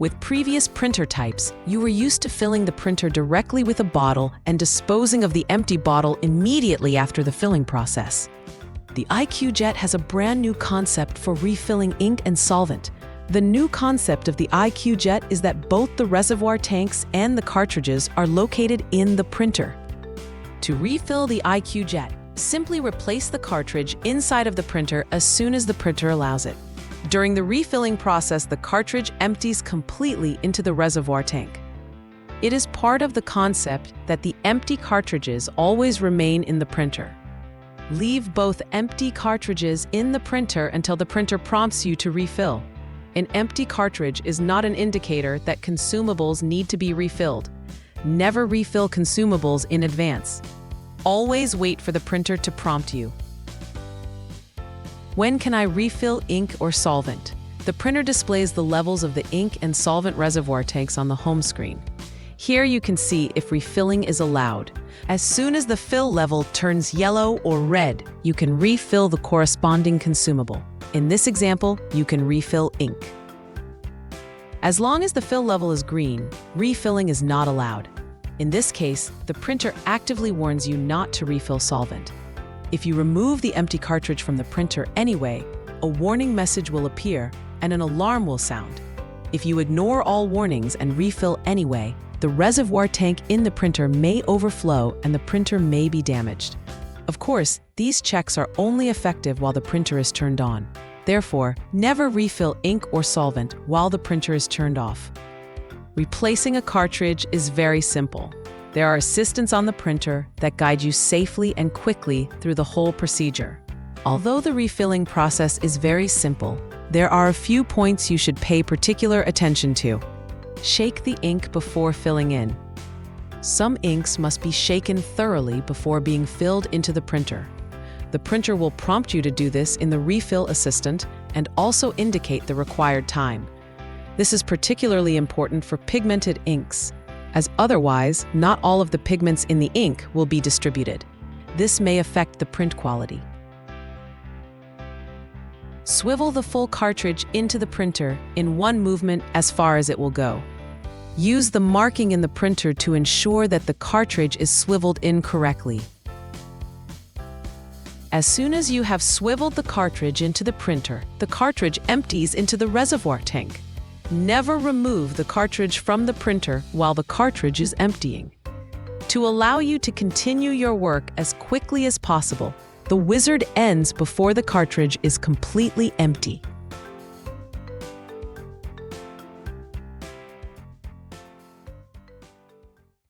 With previous printer types, you were used to filling the printer directly with a bottle and disposing of the empty bottle immediately after the filling process. The IQJET has a brand new concept for refilling ink and solvent. The new concept of the IQJET is that both the reservoir tanks and the cartridges are located in the printer. To refill the IQJET, simply replace the cartridge inside of the printer as soon as the printer allows it. During the refilling process, the cartridge empties completely into the reservoir tank. It is part of the concept that the empty cartridges always remain in the printer. Leave both empty cartridges in the printer until the printer prompts you to refill. An empty cartridge is not an indicator that consumables need to be refilled. Never refill consumables in advance. Always wait for the printer to prompt you. When can I refill ink or solvent? The printer displays the levels of the ink and solvent reservoir tanks on the home screen. Here you can see if refilling is allowed. As soon as the fill level turns yellow or red, you can refill the corresponding consumable. In this example, you can refill ink. As long as the fill level is green, refilling is not allowed. In this case, the printer actively warns you not to refill solvent. If you remove the empty cartridge from the printer anyway, a warning message will appear and an alarm will sound. If you ignore all warnings and refill anyway, the reservoir tank in the printer may overflow and the printer may be damaged. Of course, these checks are only effective while the printer is turned on. Therefore, never refill ink or solvent while the printer is turned off. Replacing a cartridge is very simple. There are assistants on the printer that guide you safely and quickly through the whole procedure. Although the refilling process is very simple, there are a few points you should pay particular attention to. Shake the ink before filling in. Some inks must be shaken thoroughly before being filled into the printer. The printer will prompt you to do this in the refill assistant and also indicate the required time. This is particularly important for pigmented inks, as otherwise, not all of the pigments in the ink will be distributed. This may affect the print quality. Swivel the full cartridge into the printer in one movement as far as it will go. Use the marking in the printer to ensure that the cartridge is swiveled in correctly. As soon as you have swiveled the cartridge into the printer, the cartridge empties into the reservoir tank. Never remove the cartridge from the printer while the cartridge is emptying. To allow you to continue your work as quickly as possible, the wizard ends before the cartridge is completely empty.